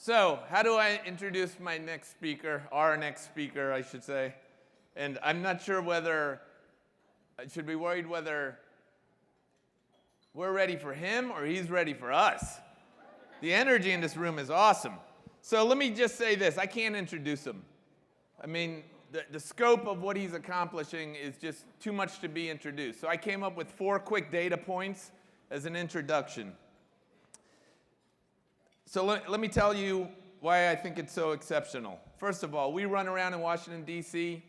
So, how do I introduce my next speaker, our next speaker, I should say? And I'm not sure whether I should be worried whether we're ready for him or he's ready for us. The energy in this room is awesome. So let me just say this, I can't introduce him. I mean, the scope of what he's accomplishing is just too much to be introduced. So I came up with 4 quick data points as an introduction. So let me tell you why I think it's so exceptional. First of all, we run around in Washington, D.C.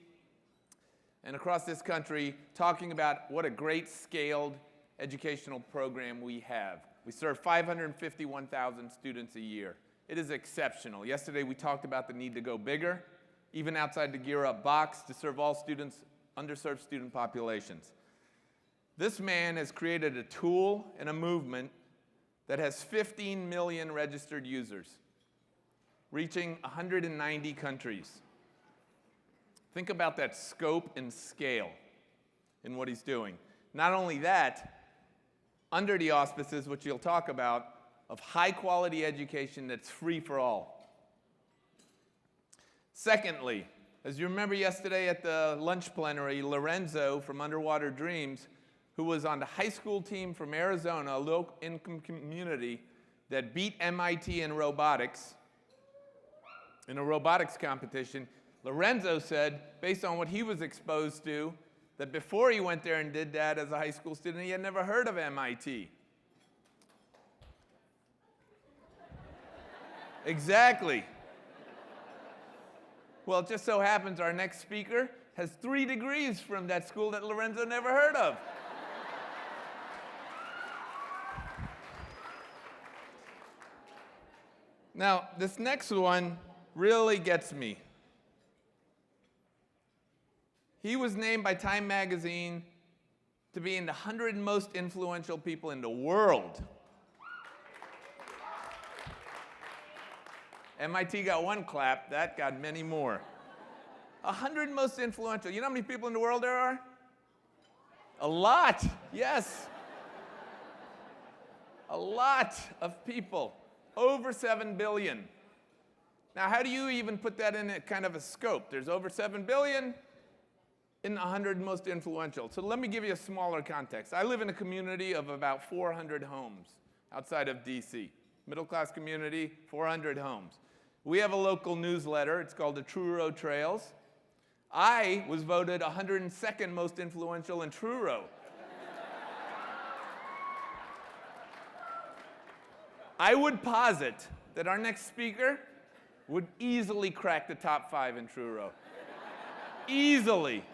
and across this country talking about what a great scaled educational program we have. We serve 551,000 students a year. It is exceptional. Yesterday we talked about the need to go bigger, even outside the Gear Up box, to serve all students, underserved student populations. This man has created a tool and a movement that has 15 million registered users, reaching 190 countries. Think about that scope and scale in what he's doing. Not only that, under the auspices, which you'll talk about, of high-quality education that's free for all. Secondly, as you remember yesterday at the lunch plenary, Lorenzo from Underwater Dreams, who was on the high school team from Arizona, a low-income community that beat MIT in robotics, in a robotics competition, Lorenzo said, based on what he was exposed to, that before he went there and did that as a high school student, he had never heard of MIT. Exactly. Well, it just so happens our next speaker has 3 degrees from that school that Lorenzo never heard of. Now, this next one really gets me. He was named by Time magazine to be in the 100 most influential people in the world. MIT got 1 clap, that got many more. 100 most influential. You know how many people in the world there are? A lot, yes. A lot of people. Over 7 billion. Now, how do you even put that in a kind of a scope? There's over 7 billion in the 100 most influential. So let me give you a smaller context. I live in a community of about 400 homes outside of DC. Middle-class community, 400 homes. We have a local newsletter. It's called the Truro Trails. I was voted 102nd most influential in Truro. I would posit that our next speaker would easily crack the top 5 in Truro. Easily.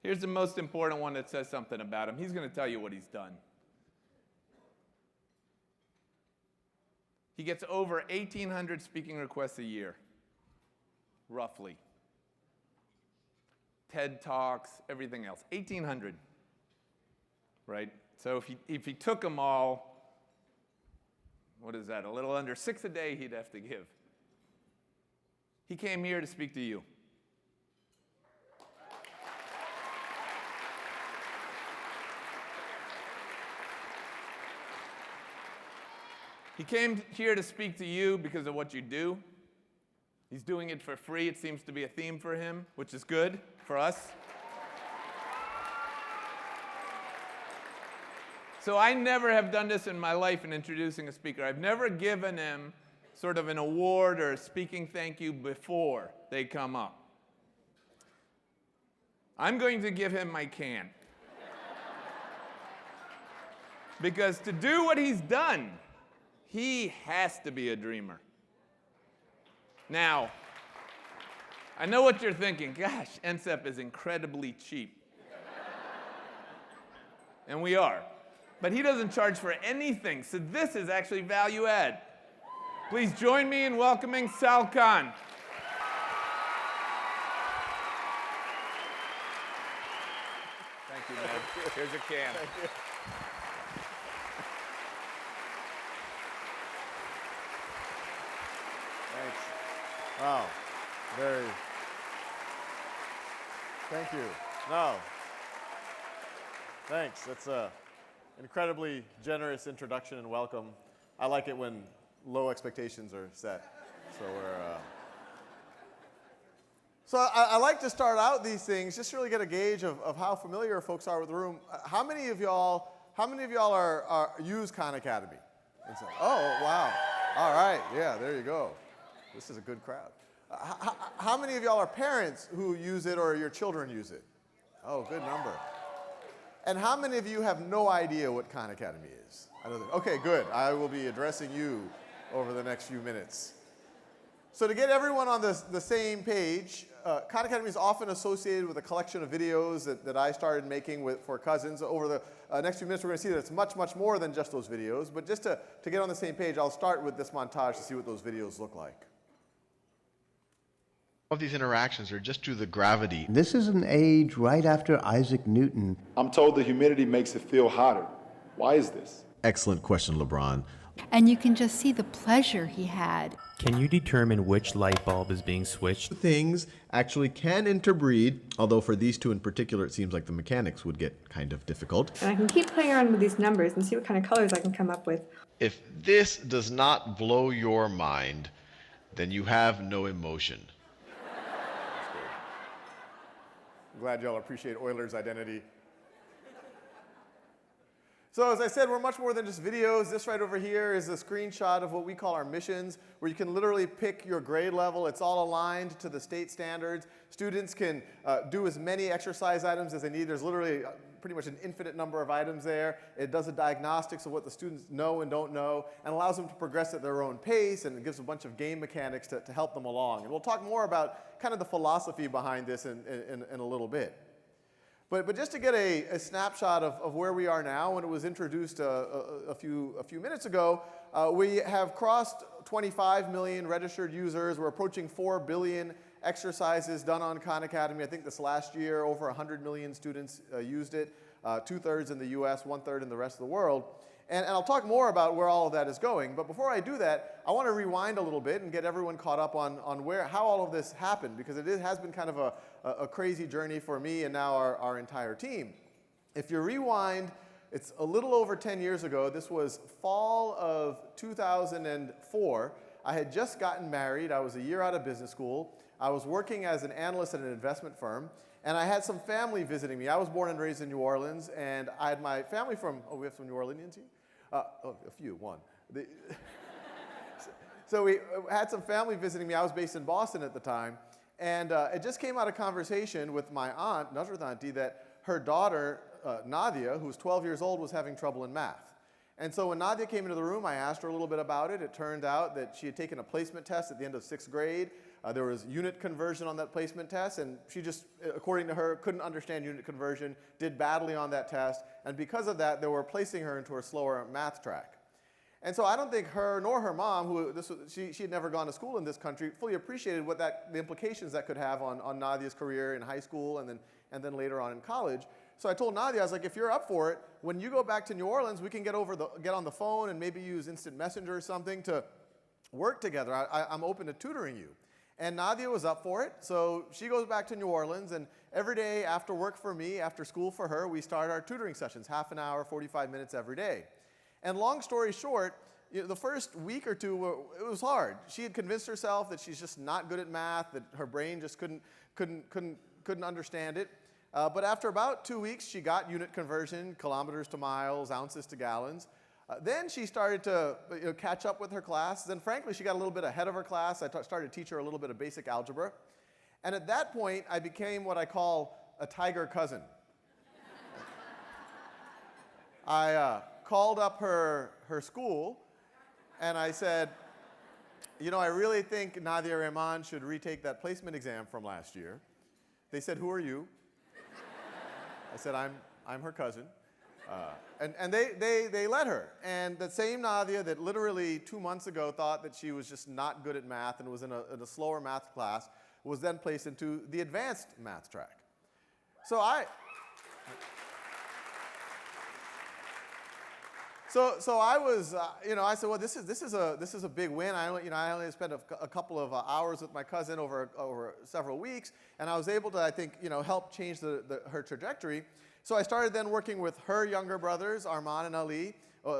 Here's the most important one that says something about him. He's going to tell you what he's done. He gets over 1,800 speaking requests a year, roughly. TED Talks, everything else. 1,800, right? So if he took them all, what is that? A little under 6 a day he'd have to give. He came here to speak to you. He came here to speak to you because of what you do. He's doing it for free. It seems to be a theme for him, which is good for us. So I never have done this in my life in introducing a speaker. I've never given him sort of an award or a speaking thank you before they come up. I'm going to give him my can. Because to do what he's done, he has to be a dreamer. Now, I know what you're thinking. Gosh, NCCEP is incredibly cheap. And we are. But he doesn't charge for anything, so this is actually value add. Please join me in welcoming Sal Khan. Thank you, man. Here's a can. Thank you. Thanks. Wow. Very. Thank you. No. Thanks. That's incredibly generous introduction and welcome. I like it when low expectations are set. So I like to start out these things just to really get a gauge of how familiar folks are with the room. How many of y'all use Khan Academy? Oh, wow. All right, yeah, there you go. This is a good crowd. How many of y'all are parents who use it or your children use it? Oh, good number. And how many of you have no idea what Khan Academy is? Okay, good. I will be addressing you over the next few minutes. So to get everyone on the same page, Khan Academy is often associated with a collection of videos that I started making for cousins. Over the next few minutes, we're going to see that it's much, much more than just those videos. But just to get on the same page, I'll start with this montage to see what those videos look like. Of these interactions are just due to the gravity. This is an age right after Isaac Newton. I'm told the humidity makes it feel hotter. Why is this? Excellent question, LeBron. And you can just see the pleasure he had. Can you determine which light bulb is being switched? Things actually can interbreed, although for these two in particular, it seems like the mechanics would get kind of difficult. And I can keep playing around with these numbers and see what kind of colors I can come up with. If this does not blow your mind, then you have no emotion. I'm glad y'all appreciate Euler's identity. So as I said, we're much more than just videos. This right over here is a screenshot of what we call our missions, where you can literally pick your grade level. It's all aligned to the state standards. Students can do as many exercise items as they need. There's literally pretty much an infinite number of items there. It does a diagnostics of what the students know and don't know, and allows them to progress at their own pace, and it gives a bunch of game mechanics to help them along. And we'll talk more about kind of the philosophy behind this in a little bit. But just to get a snapshot of where we are now, when it was introduced a few minutes ago, we have crossed 25 million registered users. We're approaching 4 billion exercises done on Khan Academy. I think this last year, over 100 million students used it, 2/3 in the US, 1/3 in the rest of the world. And I'll talk more about where all of that is going. But before I do that, I want to rewind a little bit and get everyone caught up on how all of this happened, because it has been kind of a crazy journey for me and now our entire team. If you rewind, it's a little over 10 years ago. This was fall of 2004. I had just gotten married. I was a year out of business school. I was working as an analyst at an investment firm. And I had some family visiting me. I was born and raised in New Orleans, and I had my family from, we have some New Orleanians here? A few, one. So we had some family visiting me. I was based in Boston at the time. And it just came out of conversation with my aunt, Nusrat Auntie, that her daughter, Nadia, who was 12 years old, was having trouble in math. And so when Nadia came into the room, I asked her a little bit about it. It turned out that she had taken a placement test at the end of 6th grade. There was unit conversion on that placement test, and she just, according to her, couldn't understand unit conversion, did badly on that test, and because of that, they were placing her into a slower math track. And so I don't think her nor her mom, she had never gone to school in this country, fully appreciated what the implications that could have on Nadia's career in high school and then later on in college. So I told Nadia, I was like, if you're up for it, when you go back to New Orleans, we can get on the phone and maybe use instant messenger or something to work together. I'm open to tutoring you. And Nadia was up for it, so she goes back to New Orleans, and every day after work for me, after school for her, we start our tutoring sessions, half an hour, 45 minutes every day. And long story short, the first week or two, it was hard. She had convinced herself that she's just not good at math, that her brain just couldn't understand it. But after about 2 weeks, she got unit conversion, kilometers to miles, ounces to gallons. Then she started to catch up with her class. Then frankly, she got a little bit ahead of her class. I started to teach her a little bit of basic algebra. And at that point, I became what I call a tiger cousin. I called up her school, and I said, I really think Nadia Rahman should retake that placement exam from last year. They said, who are you? I said, I'm her cousin. And they let her. And the same Nadia that literally 2 months ago thought that she was just not good at math and was in a slower math class was then placed into the advanced math track. So I was, I said, well, this is a big win. I only spent a couple of hours with my cousin over several weeks, and I was able to, I think, help change her trajectory. So I started then working with her younger brothers, Arman and Ali,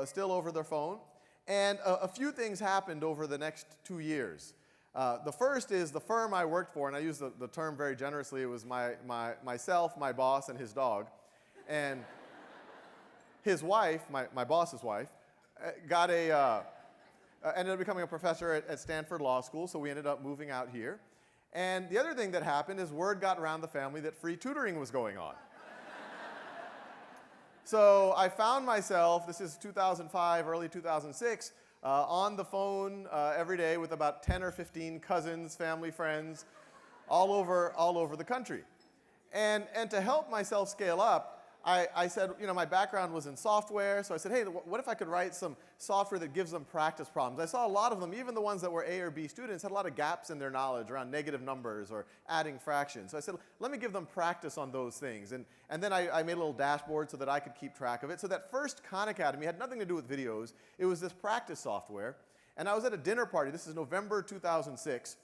still over the phone. And a few things happened over the next 2 years. The first is the firm I worked for, and I use the term very generously. It was myself, my boss, and his dog. And his wife, my boss's wife, ended up becoming a professor at Stanford Law School, so we ended up moving out here. And the other thing that happened is word got around the family that free tutoring was going on. So I found myself, this is 2005, early 2006, on the phone every day with about 10 or 15 cousins, family, friends, all over the country. And to help myself scale up, I said, my background was in software, so I said, hey, what if I could write some software that gives them practice problems? I saw a lot of them, even the ones that were A or B students, had a lot of gaps in their knowledge around negative numbers or adding fractions. So I said, let me give them practice on those things. And then I made a little dashboard so that I could keep track of it. So that first Khan Academy had nothing to do with videos. It was this practice software. And I was at a dinner party. This is November 2006.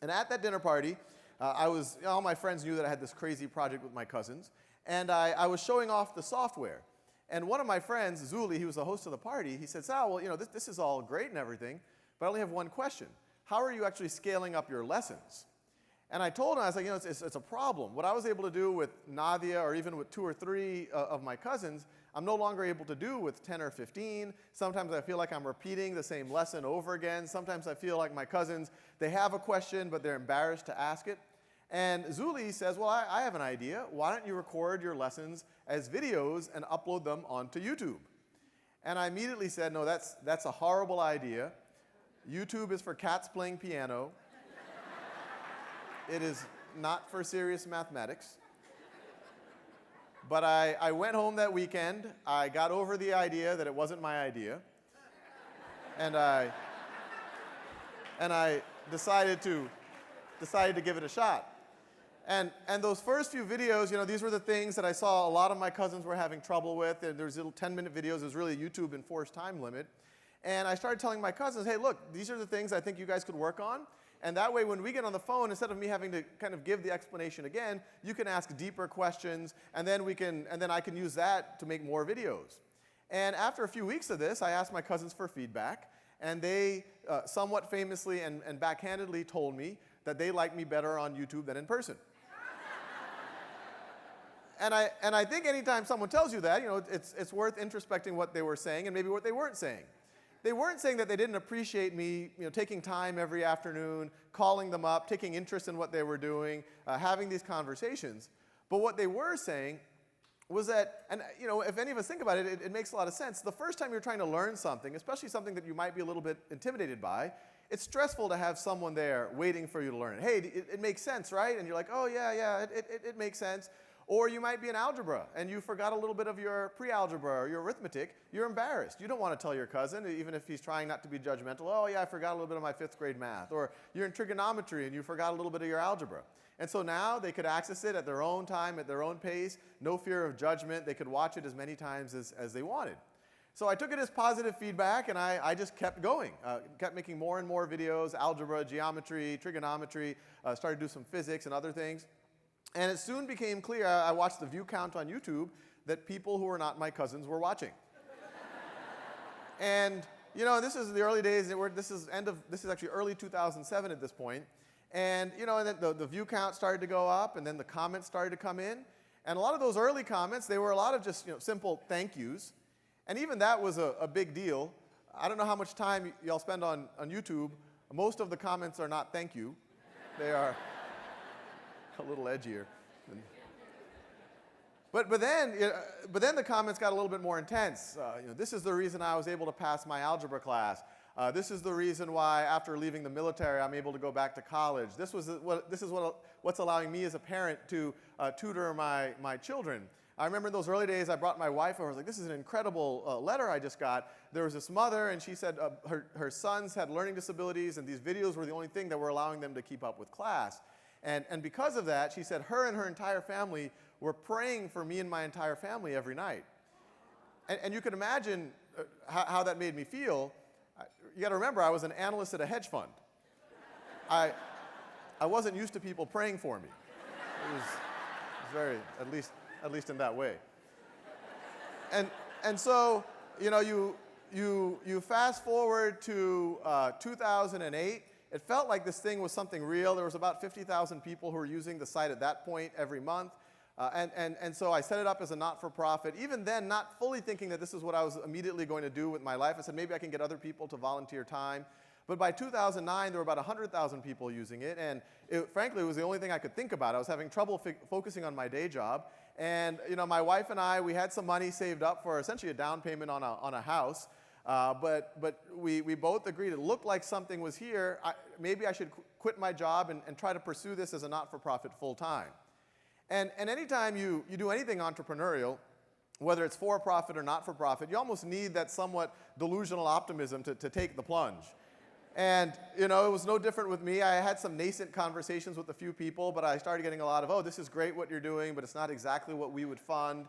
And at that dinner party, all my friends knew that I had this crazy project with my cousins. And I was showing off the software. And one of my friends, Zuli, he was the host of the party, he said, Sal, well, this is all great and everything, but I only have one question. How are you actually scaling up your lessons? And I told him, I was like, it's a problem. What I was able to do with Nadia or even with 2 or 3 of my cousins, I'm no longer able to do with 10 or 15. Sometimes I feel like I'm repeating the same lesson over again. Sometimes I feel like my cousins, they have a question, but they're embarrassed to ask it. And Zuli says, well, I have an idea. Why don't you record your lessons as videos and upload them onto YouTube? And I immediately said, no, that's a horrible idea. YouTube is for cats playing piano. It is not for serious mathematics. But I went home that weekend. I got over the idea that it wasn't my idea. And I decided to give it a shot. And those first few videos, these were the things that I saw a lot of my cousins were having trouble with. And there's little 10-minute videos. There's really a YouTube enforced time limit. And I started telling my cousins, hey, look, these are the things I think you guys could work on. And that way, when we get on the phone, instead of me having to kind of give the explanation again, you can ask deeper questions, and then I can use that to make more videos. And after a few weeks of this, I asked my cousins for feedback, and they somewhat famously and backhandedly told me that they like me better on YouTube than in person. And I think anytime someone tells you that, it's worth introspecting what they were saying and maybe what they weren't saying. They weren't saying that they didn't appreciate me, taking time every afternoon, calling them up, taking interest in what they were doing, having these conversations. But what they were saying was that, and if any of us think about it, it makes a lot of sense. The first time you're trying to learn something, especially something that you might be a little bit intimidated by, it's stressful to have someone there waiting for you to learn it. Hey, it makes sense, right? And you're like, oh, yeah, it makes sense. Or you might be in algebra, and you forgot a little bit of your pre-algebra or your arithmetic. You're embarrassed. You don't want to tell your cousin, even if he's trying not to be judgmental, oh, yeah, I forgot a little bit of my 5th grade math. Or you're in trigonometry, and you forgot a little bit of your algebra. And so now they could access it at their own time, at their own pace, no fear of judgment. They could watch it as many times as they wanted. So I took it as positive feedback, and I just kept going, kept making more and more videos, algebra, geometry, trigonometry, started to do some physics and other things. And it soon became clear, I watched the view count on YouTube, that people who were not my cousins were watching. And, this is the early days, this is actually early 2007 at this point. And, and then the view count started to go up, and then the comments started to come in. And a lot of those early comments, they were a lot of just, simple thank yous. And even that was a big deal. I don't know how much time y'all spend on YouTube. Most of the comments are not thank you. They are a little edgier. But then the comments got a little bit more intense. This is the reason I was able to pass my algebra class. This is the reason why after leaving the military I'm able to go back to college. This is what's allowing me as a parent to tutor my children. I remember in those early days I brought my wife over. I was like, this is an incredible letter I just got. There was this mother, and she said her sons had learning disabilities, and these videos were the only thing that were allowing them to keep up with class. And because of that, she said her and her entire family were praying for me and my entire family every night. And you can imagine how that made me feel. You got to remember, I was an analyst at a hedge fund. I wasn't used to people praying for me. It was very, at least in that way. and so, you fast forward to 2008. It felt like this thing was something real. There was about 50,000 people who were using the site at that point every month. And so I set it up as a not-for-profit, even then not fully thinking that this is what I was immediately going to do with my life. I said maybe I can get other people to volunteer time. But by 2009, there were about 100,000 people using it, and frankly, it was the only thing I could think about. I was having trouble focusing on my day job, and my wife and I, we had some money saved up for essentially a down payment on a house, but we both agreed it looked like something was here. Maybe I should quit my job and try to pursue this as a not-for-profit full-time. And anytime you do anything entrepreneurial, whether it's for-profit or not-for-profit, you almost need that somewhat delusional optimism to take the plunge. And, it was no different with me. I had some nascent conversations with a few people, but I started getting a lot of, oh, this is great what you're doing, but it's not exactly what we would fund.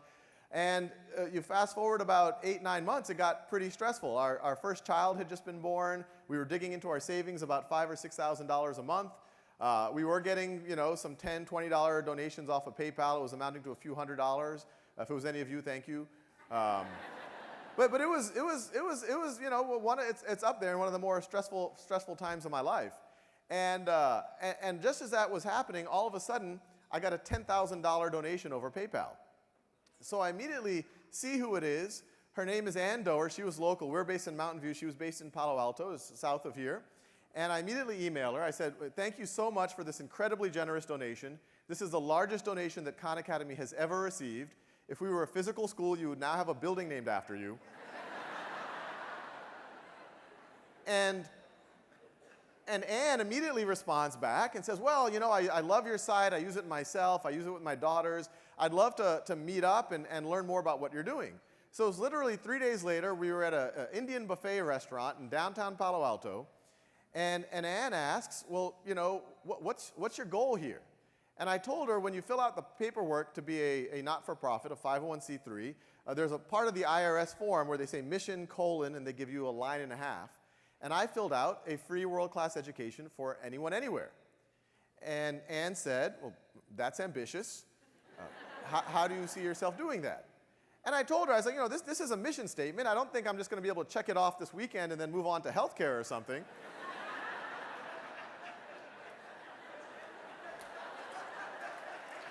And you fast forward about 8, 9 months, it got pretty stressful. Our first child had just been born. We were digging into our savings about $5,000 or $6,000 a month. We were getting, some $10, $20 donations off of PayPal. It was amounting to a few $100s. If it was any of you, thank you. But it was it's up there in one of the more stressful times of my life. And just as that was happening, all of a sudden, I got a $10,000 donation over PayPal. So I immediately see who it is. Her name is Ann Doer. She was local. We're based in Mountain View. She was based in Palo Alto, south of here. And I immediately emailed her. I said, thank you so much for this incredibly generous donation. This is the largest donation that Khan Academy has ever received. If we were a physical school, you would now have a building named after you. And Ann immediately responds back and says, well, I love your site. I use it myself. I use it with my daughters. I'd love to meet up and learn more about what you're doing. So it was literally 3 days later. We were at an Indian buffet restaurant in downtown Palo Alto. And Ann asks, well, what's your goal here? And I told her, when you fill out the paperwork to be a not-for-profit, a 501c3, there's a part of the IRS form where they say mission, and they give you a line and a half. And I filled out a free world-class education for anyone, anywhere. And Ann said, well, that's ambitious. How do you see yourself doing that? And I told her, I said, this is a mission statement. I don't think I'm just going to be able to check it off this weekend and then move on to healthcare or something.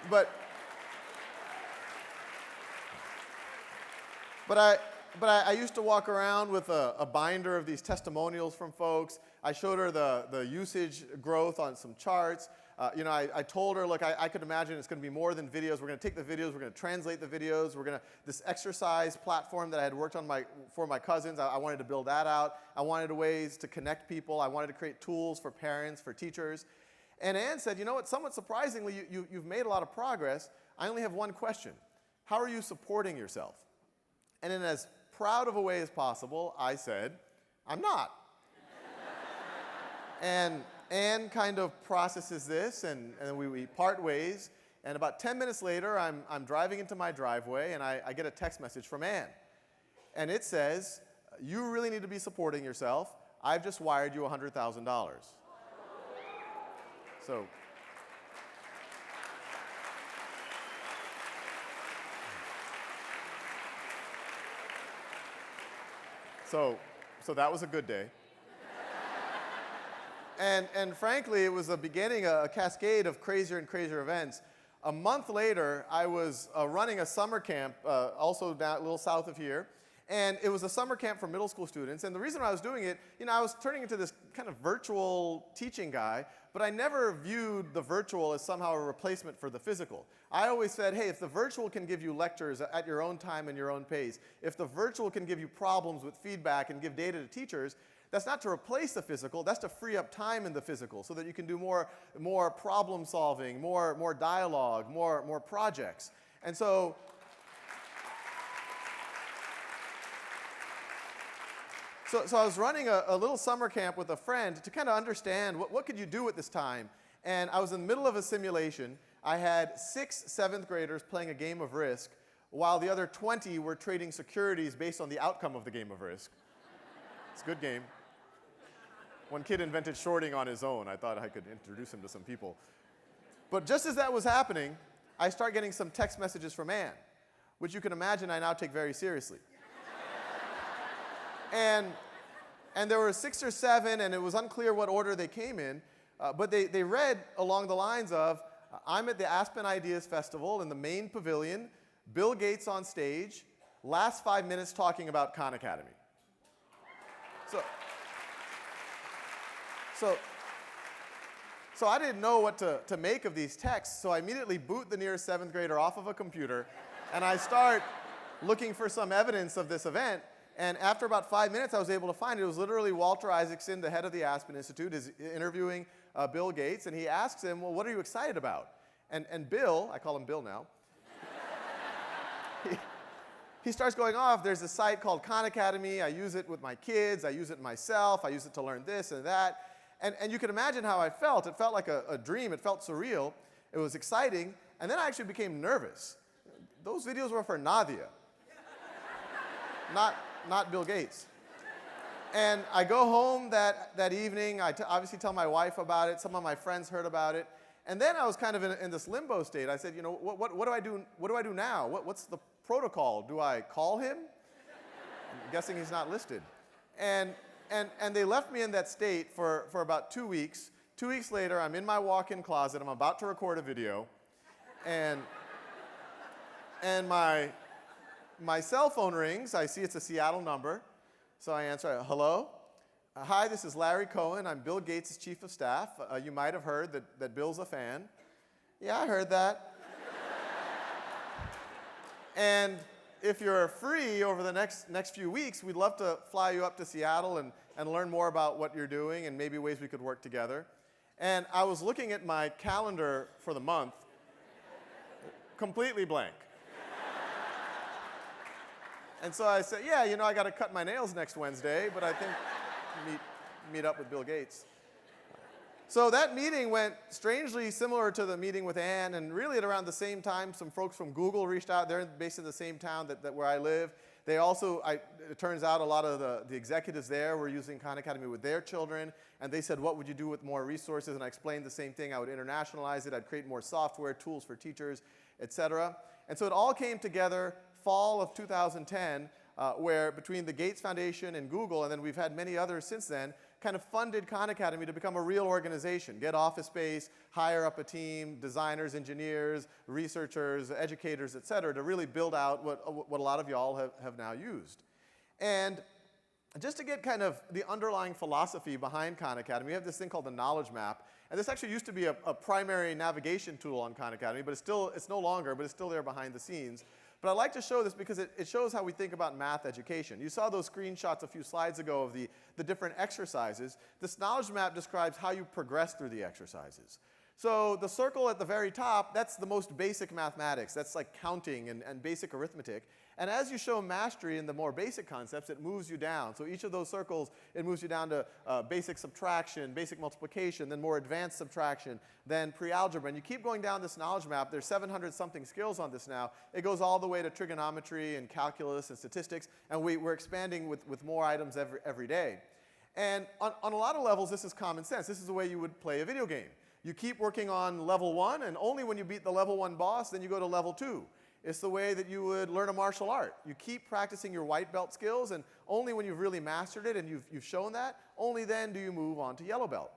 But I used to walk around with a binder of these testimonials from folks. I showed her the usage growth on some charts. I told her, look, I could imagine it's going to be more than videos. We're going to take the videos. We're going to translate the videos. This exercise platform that I had worked on for my cousins, I wanted to build that out. I wanted ways to connect people. I wanted to create tools for parents, for teachers. And Ann said, somewhat surprisingly, you've made a lot of progress. I only have one question. How are you supporting yourself? And in as proud of a way as possible, I said, I'm not. And Ann kind of processes this, and we part ways. And about 10 minutes later, I'm driving into my driveway, and I get a text message from Ann. And it says, you really need to be supporting yourself. I've just wired you $100,000. So that was a good day. And frankly, it was the beginning of a cascade of crazier and crazier events. A month later, I was running a summer camp, also down a little south of here. And it was a summer camp for middle school students. And the reason I was doing it, I was turning into this kind of virtual teaching guy, but I never viewed the virtual as somehow a replacement for the physical. I always said, hey, if the virtual can give you lectures at your own time and your own pace, if the virtual can give you problems with feedback and give data to teachers, that's not to replace the physical, that's to free up time in the physical so that you can do more problem solving, more dialogue, more projects. And so I was running a little summer camp with a friend to kind of understand what could you do at this time. And I was in the middle of a simulation. I had 6 7th graders playing a game of Risk, while the other 20 were trading securities based on the outcome of the game of Risk. It's a good game. One kid invented shorting on his own. I thought I could introduce him to some people. But just as that was happening, I start getting some text messages from Ann. which you can imagine I now take very seriously. And there were 6 or 7, and it was unclear what order they came in, but they read along the lines of, I'm at the Aspen Ideas Festival in the main pavilion, Bill Gates on stage, last 5 minutes talking about Khan Academy. So I didn't know what to make of these texts, so I immediately boot the nearest 7th grader off of a computer, and I start looking for some evidence of this event. And after about 5 minutes, I was able to find it. It was literally Walter Isaacson, the head of the Aspen Institute, is interviewing Bill Gates, and he asks him, well, what are you excited about? And Bill, I call him Bill now, he starts going off. There's a site called Khan Academy. I use it with my kids. I use it myself. I use it to learn this and that. And you can imagine how I felt. It felt like a dream. It felt surreal. It was exciting. And then I actually became nervous. Those videos were for Nadia, not Bill Gates. And I go home that evening. I obviously tell my wife about it. Some of my friends heard about it. And then I was kind of in this limbo state. I said, you know, what do I do? What do I do now? What's the protocol? Do I call him? I'm guessing he's not listed. And they left me in that state for about 2 weeks. 2 weeks later, I'm in my walk-in closet. I'm about to record a video. And my cell phone rings. I see it's a Seattle number. So I answer, hello? Hi, this is Larry Cohen. I'm Bill Gates' chief of staff. You might have heard that Bill's a fan. Yeah, I heard that. And if you're free over the next few weeks, we'd love to fly you up to Seattle and learn more about what you're doing and maybe ways we could work together. And I was looking at my calendar for the month, completely blank. And so I said, yeah, you know, I got to cut my nails next Wednesday, but I think meet up with Bill Gates. So that meeting went strangely similar to the meeting with Ann, and really at around the same time, some folks from Google reached out. They're based in the same town that where I live. They also, it turns out a lot of the executives there were using Khan Academy with their children, and they said, what would you do with more resources? And I explained the same thing. I would internationalize it. I'd create more software, tools for teachers, et cetera. And so it all came together fall of 2010, where between the Gates Foundation and Google, and then we've had many others since then, kind of funded Khan Academy to become a real organization, get office space, hire up a team, designers, engineers, researchers, educators, et cetera, to really build out what a lot of y'all have now used. And just to get kind of the underlying philosophy behind Khan Academy, we have this thing called the knowledge map. And this actually used to be a primary navigation tool on Khan Academy, but it's no longer, but it's still there behind the scenes. But I like to show this because it shows how we think about math education. You saw those screenshots a few slides ago of the different exercises. This knowledge map describes how you progress through the exercises. So the circle at the very top, that's the most basic mathematics. That's like counting and basic arithmetic. And as you show mastery in the more basic concepts, it moves you down. So each of those circles, it moves you down to basic subtraction, basic multiplication, then more advanced subtraction, then pre-algebra. And you keep going down this knowledge map. There's 700-something skills on this now. It goes all the way to trigonometry and calculus and statistics. And we're expanding with more items every day. And on a lot of levels, this is common sense. This is the way you would play a video game. You keep working on level 1, and only when you beat the level 1 boss, then you go to level 2. It's the way that you would learn a martial art. You keep practicing your white belt skills, and only when you've really mastered it and you've shown that, only then do you move on to yellow belt.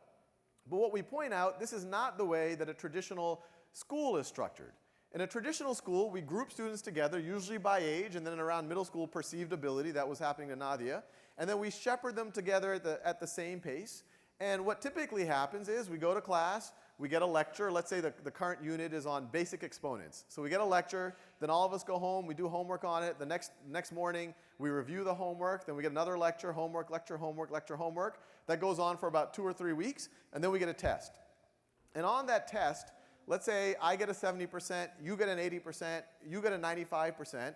But what we point out, this is not the way that a traditional school is structured. In a traditional school, we group students together, usually by age, and then around middle school, perceived ability. That was happening to Nadia. And then we shepherd them together at the same pace. And what typically happens is we go to class, we get a lecture. Let's say the current unit is on basic exponents. So we get a lecture, then all of us go home, we do homework on it. The next morning, we review the homework, then we get another lecture, homework, lecture, homework, lecture, homework. That goes on for about 2 or 3 weeks, and then we get a test. And on that test, let's say I get a 70%, you get an 80%, you get a 95%.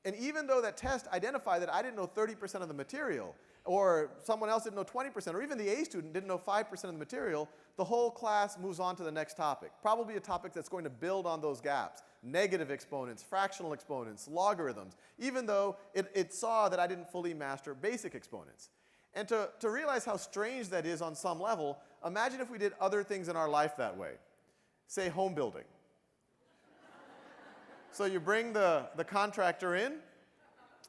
And even though that test identified that I didn't know 30% of the material, or someone else didn't know 20%, or even the A student didn't know 5% of the material, the whole class moves on to the next topic. Probably a topic that's going to build on those gaps. Negative exponents, fractional exponents, logarithms, even though it saw that I didn't fully master basic exponents. And to realize how strange that is on some level, imagine if we did other things in our life that way. Say home building. So you bring the contractor in,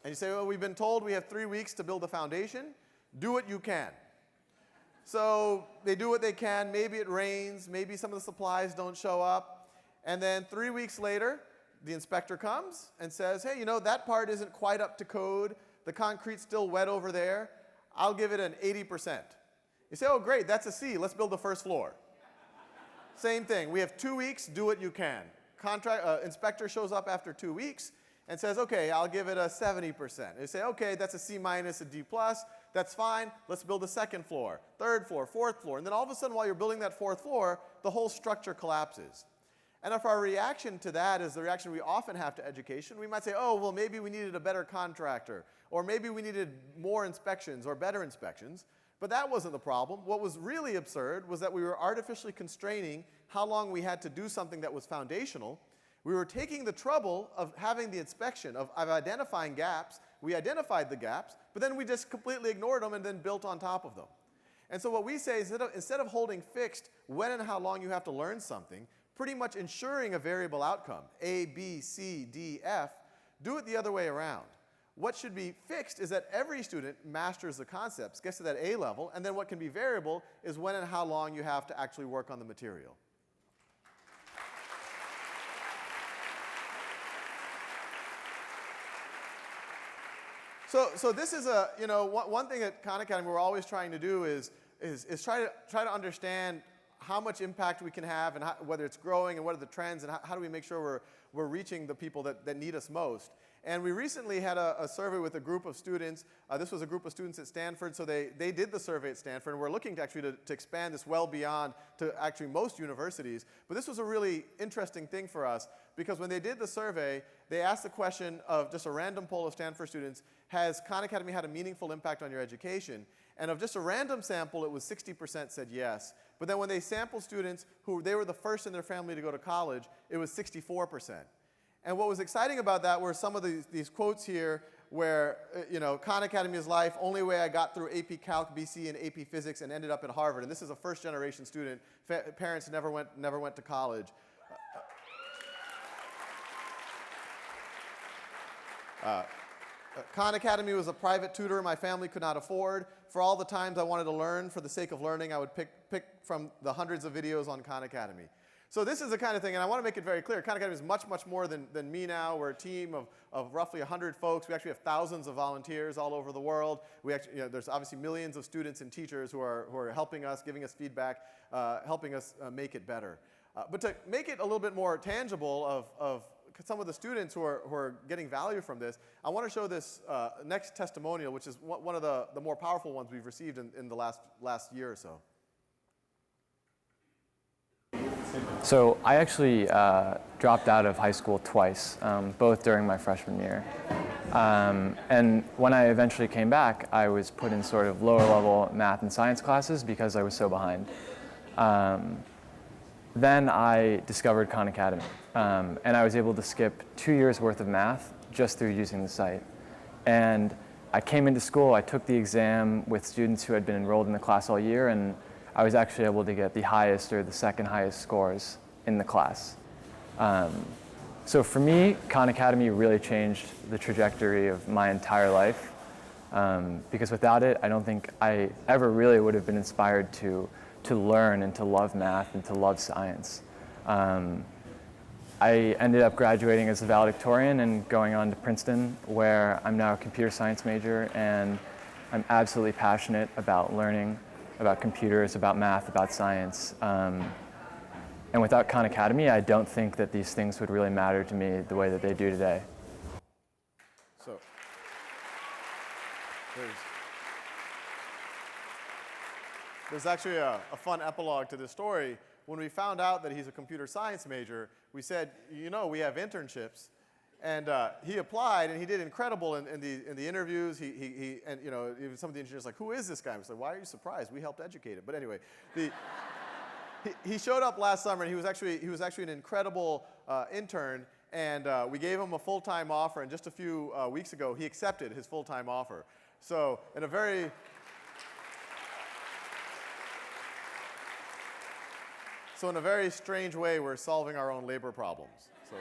and you say, well, we've been told we have 3 weeks to build a foundation. Do what you can. So they do what they can. Maybe it rains. Maybe some of the supplies don't show up. And then 3 weeks later, the inspector comes and says, hey, you know, that part isn't quite up to code. The concrete's still wet over there. I'll give it an 80%. You say, oh, great, that's a C. Let's build the first floor. Same thing. We have 2 weeks. Do what you can. Inspector shows up after 2 weeks and says, okay, I'll give it a 70%. They say, okay, that's a C minus, a D plus. That's fine. Let's build a second floor, third floor, fourth floor. And then all of a sudden, while you're building that fourth floor, the whole structure collapses. And if our reaction to that is the reaction we often have to education, we might say, oh, well, maybe we needed a better contractor, or maybe we needed more inspections or better inspections. But that wasn't the problem. What was really absurd was that we were artificially constraining how long we had to do something that was foundational. We were taking the trouble of having the inspection, of identifying gaps. We identified the gaps, but then we just completely ignored them and then built on top of them. And so what we say is that instead of holding fixed when and how long you have to learn something, pretty much ensuring a variable outcome, A, B, C, D, F, do it the other way around. What should be fixed is that every student masters the concepts, gets to that A level, and then what can be variable is when and how long you have to actually work on the material. So this is one thing at Khan Academy we're always trying to do is try to understand how much impact we can have and whether it's growing and what are the trends and how do we make sure we're reaching the people that need us most. And we recently had a survey with a group of students. This was a group of students at Stanford, so they did the survey at Stanford, and we're looking to expand this well beyond to actually most universities. But this was a really interesting thing for us because when they did the survey, they asked the question of just a random poll of Stanford students, has Khan Academy had a meaningful impact on your education? And of just a random sample, it was 60% said yes. But then when they sampled students who they were the first in their family to go to college, it was 64%. And what was exciting about that were some of these quotes here where, Khan Academy is life, only way I got through AP Calc, BC, and AP Physics and ended up at Harvard. And this is a first-generation student. Parents never went to college. Khan Academy was a private tutor my family could not afford. For all the times I wanted to learn for the sake of learning, I would pick from the hundreds of videos on Khan Academy. So this is the kind of thing, and I want to make it very clear, Khan Academy is much, much more than me now. We're a team of roughly 100 folks. We actually have thousands of volunteers all over the world. We actually, there's obviously millions of students and teachers who are helping us, giving us feedback, helping us make it better. But to make it a little bit more tangible of some of the students who are getting value from this, I want to show this next testimonial, which is one of the more powerful ones we've received in the last year or so. So I actually dropped out of high school twice, both during my freshman year. And when I eventually came back, I was put in sort of lower level math and science classes because I was so behind. Then I discovered Khan Academy, and I was able to skip 2 years worth of math just through using the site. And I came into school, I took the exam with students who had been enrolled in the class all year, and I was actually able to get the highest or the second highest scores in the class. So for me, Khan Academy really changed the trajectory of my entire life, because without it, I don't think I ever really would have been inspired to learn and to love math and to love science. I ended up graduating as a valedictorian and going on to Princeton, where I'm now a computer science major, and I'm absolutely passionate about learning, about computers, about math, about science. And without Khan Academy, I don't think that these things would really matter to me the way that they do today. So there's actually a fun epilogue to this story. When we found out that he's a computer science major, we said, we have internships. And he applied, and he did incredible in the interviews. And even some of the engineers like, who is this guy? I was like, why are you surprised? We helped educate him. But anyway, he showed up last summer, and he was actually an incredible intern. And we gave him a full-time offer, and just a few weeks ago, he accepted his full-time offer. So in a very strange way, we're solving our own labor problems. So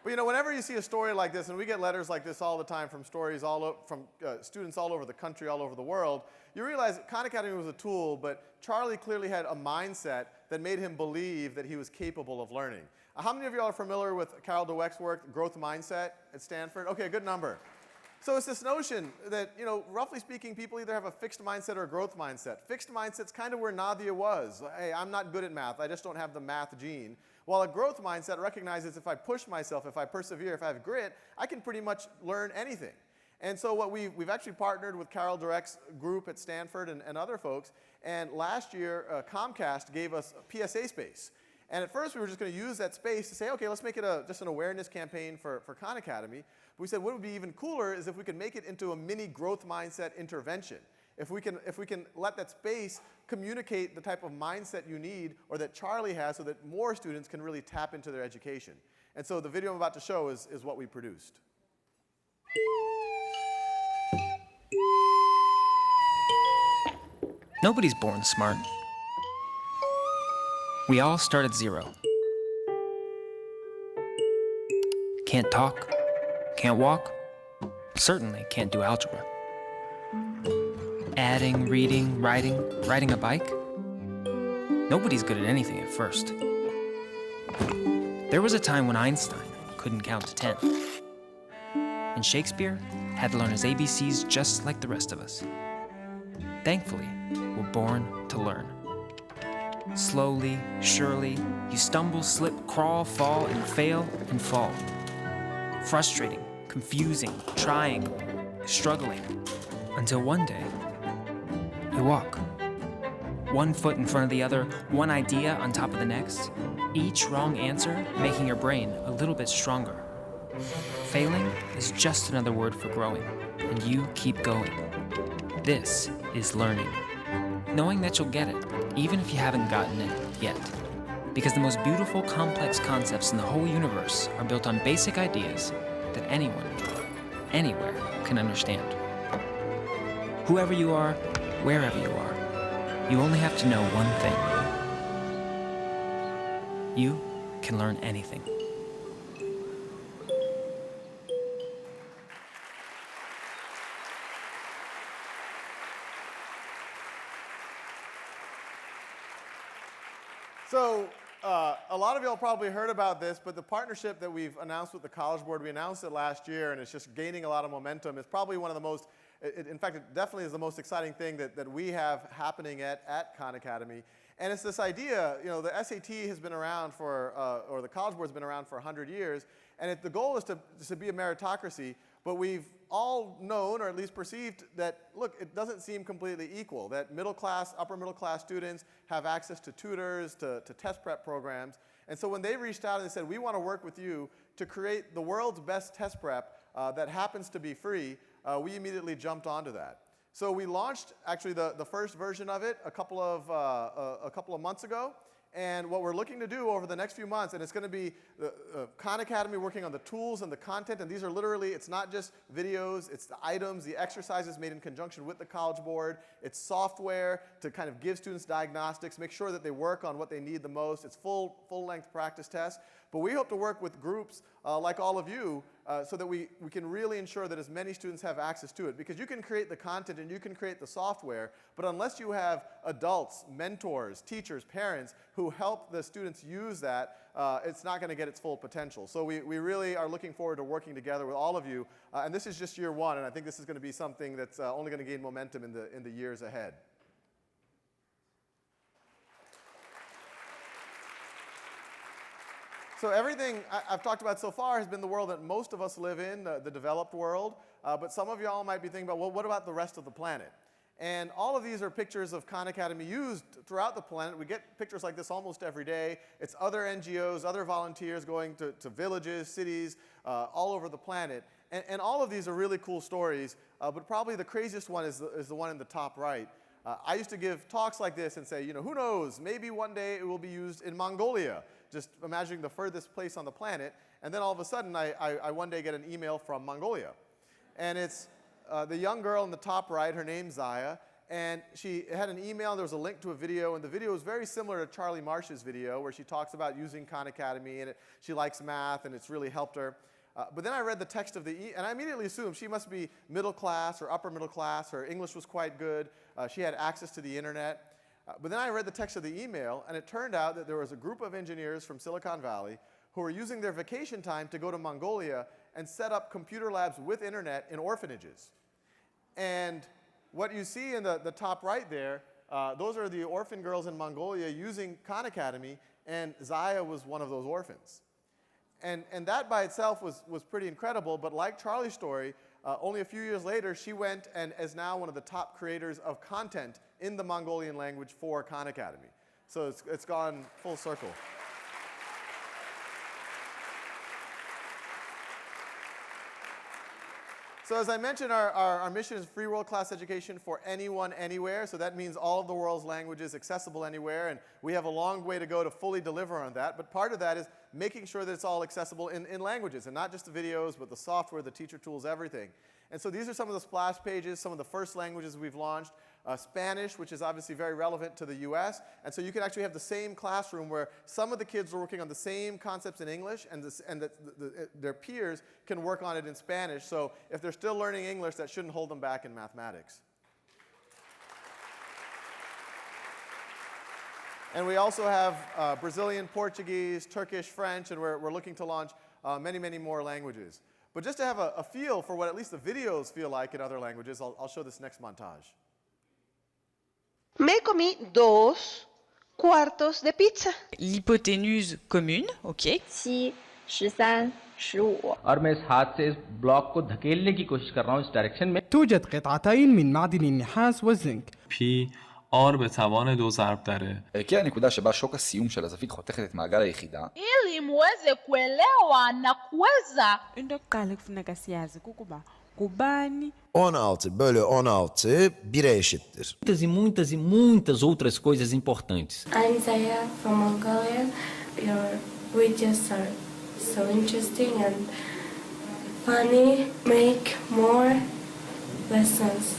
But you know, whenever you see a story like this, and we get letters like this all the time from students all over the country, all over the world, you realize Khan Academy was a tool, but Charlie clearly had a mindset that made him believe that he was capable of learning. How many of you all are familiar with Carol Dweck's work, Growth Mindset at Stanford? Okay, good number. So it's this notion that, you know, roughly speaking, people either have a fixed mindset or a growth mindset. Fixed mindset's kind of where Nadia was. Hey, I'm not good at math. I just don't have the math gene. While a growth mindset recognizes if I push myself, if I persevere, if I have grit, I can pretty much learn anything. And so what we've actually partnered with Carol Dweck's group at Stanford and other folks. And last year, Comcast gave us a PSA space. And at first, we were just going to use that space to say, OK, let's make it just an awareness campaign for Khan Academy. But we said what would be even cooler is if we could make it into a mini growth mindset intervention. If we can let that space communicate the type of mindset you need or that Charlie has so that more students can really tap into their education. And so the video I'm about to show is what we produced. Nobody's born smart. We all start at zero. Can't talk, can't walk, certainly can't do algebra. Adding, reading, riding a bike. Nobody's good at anything at first. There was a time when Einstein couldn't count to 10. And Shakespeare had to learn his ABCs just like the rest of us. Thankfully, we're born to learn. Slowly, surely, you stumble, slip, crawl, fall, and fail and fall. Frustrating, confusing, trying, struggling, until one day, you walk. One foot in front of the other, one idea on top of the next, each wrong answer making your brain a little bit stronger. Failing is just another word for growing, and you keep going. This is learning. Knowing that you'll get it, even if you haven't gotten it yet. Because the most beautiful, complex concepts in the whole universe are built on basic ideas that anyone, anywhere, can understand. Whoever you are, wherever you are, you only have to know one thing. You can learn anything. So a lot of y'all probably heard about this, but the partnership that we've announced with the College Board, we announced it last year, and it's just gaining a lot of momentum. It's probably one of the most, in fact, it definitely is the most exciting thing that we have happening at Khan Academy. And it's this idea, you know, the SAT has been around for, or the College Board's been around for 100 years, and the goal is to be a meritocracy, but we've all known, or at least perceived, that, look, it doesn't seem completely equal, that middle class, upper middle class students have access to tutors, to test prep programs. And so when they reached out and they said, we want to work with you to create the world's best test prep that happens to be free, we immediately jumped onto that. So we launched, actually, the first version of it a couple of months ago. And what we're looking to do over the next few months, and it's going to be the Khan Academy working on the tools and the content, and these are literally, it's not just videos, it's the items, the exercises made in conjunction with the College Board, it's software to kind of give students diagnostics, make sure that they work on what they need the most, it's full-length practice tests. But we hope to work with groups like all of you so that we can really ensure that as many students have access to it. Because you can create the content and you can create the software, but unless you have adults, mentors, teachers, parents who help the students use that, it's not going to get its full potential. So we really are looking forward to working together with all of you. And this is just year one, and I think this is going to be something that's only going to gain momentum in the years ahead. So everything I've talked about so far has been the world that most of us live in, the developed world. But some of y'all might be thinking about, well, what about the rest of the planet? And all of these are pictures of Khan Academy used throughout the planet. We get pictures like this almost every day. It's other NGOs, other volunteers going to villages, cities, all over the planet. And all of these are really cool stories. But probably the craziest one is the one in the top right. I used to give talks like this and say, you know, who knows, maybe one day it will be used in Mongolia. Just imagining the furthest place on the planet, and then all of a sudden I one day get an email from Mongolia. And it's the young girl in the top right, her name's Zaya, And she had an email, there was a link to a video, and the video was very similar to Charlie Marsh's video, where she talks about using Khan Academy, and she likes math, and it's really helped her. But then I read the text of the and I immediately assumed she must be middle class or upper middle class. Her English was quite good. She had access to the internet. But then I read the text of the email, and it turned out that there was a group of engineers from Silicon Valley who were using their vacation time to go to Mongolia and set up computer labs with internet in orphanages. And what you see in the top right there, those are the orphan girls in Mongolia using Khan Academy, and Zaya was one of those orphans. And that by itself was pretty incredible, but like Charlie's story, only a few years later, she went and is now one of the top creators of content in the Mongolian language for Khan Academy. So it's gone full circle. So as I mentioned, our mission is free world-class education for anyone, anywhere. So that means all of the world's languages accessible anywhere. And we have a long way to go to fully deliver on that. But part of that is making sure that it's all accessible in languages. And not just the videos, but the software, the teacher tools, everything. And so these are some of the splash pages, some of the first languages we've launched. Spanish, which is obviously very relevant to the US. And so you can actually have the same classroom where some of the kids are working on the same concepts in English, and their peers can work on it in Spanish. So if they're still learning English, that shouldn't hold them back in mathematics. And we also have Brazilian, Portuguese, Turkish, French, and we're looking to launch many, many more languages. But just to have a feel for what at least the videos feel like in other languages, I'll show this next montage. Me comí 2 cuartos de pizza. L'hypoténuse commune, ok. 7, 13, 15. और मैं इस हाथ से इस block को धकेलने की कोशिश कर रहा हूँ इस डायरेक्शन में. توجد قطعتين من معدن النحاس والزنك. P R به توان 2 ضرب داره. הגיעה הנקודה שבה שוק הסיום של הזווית חותכת את מעגל היחידה. Ili muweze kuelewa na kuweza. Into yokuqala kufuneka siyazi kukuba kubani 16 bölü 16 1'e eşittir. Muitas e muitas outras coisas importantes. I'm Zaya from Mongolia. Your videos are so interesting and funny. Make more lessons.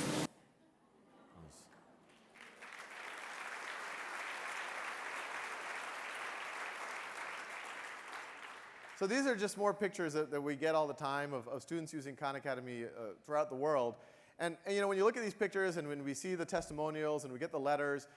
So these are just more pictures that we get all the time of students using Khan Academy throughout the world. And you know, when you look at these pictures and when we see the testimonials and we get the letters,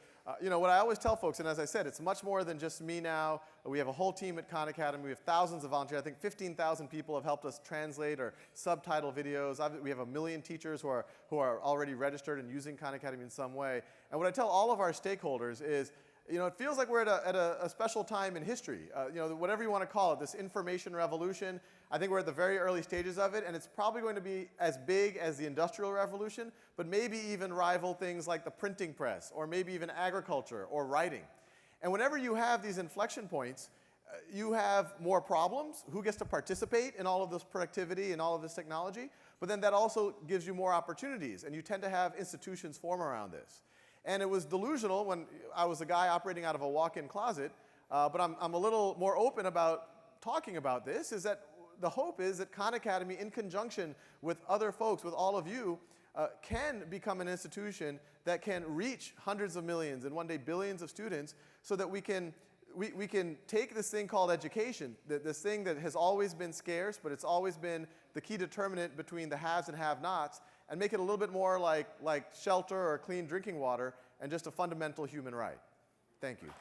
you know, what I always tell folks, and as I said, it's much more than just me now. We have a whole team at Khan Academy. We have thousands of volunteers. I think 15,000 people have helped us translate or subtitle videos. We have 1 million teachers who are already registered and using Khan Academy in some way. And what I tell all of our stakeholders is, you know, it feels like we're at a special time in history. You know, whatever you want to call it, this information revolution. I think we're at the very early stages of it, and it's probably going to be as big as the Industrial Revolution, but maybe even rival things like the printing press, or maybe even agriculture or writing. And whenever you have these inflection points, you have more problems. Who gets to participate in all of this productivity and all of this technology? But then that also gives you more opportunities, and you tend to have institutions form around this. And it was delusional when I was a guy operating out of a walk-in closet, but I'm a little more open about talking about this, is that the hope is that Khan Academy, in conjunction with other folks, with all of you, can become an institution that can reach hundreds of millions and one day billions of students, so that we can take this thing called education, this thing that has always been scarce, but it's always been the key determinant between the haves and have-nots, and make it a little bit more like shelter or clean drinking water and just a fundamental human right. Thank you.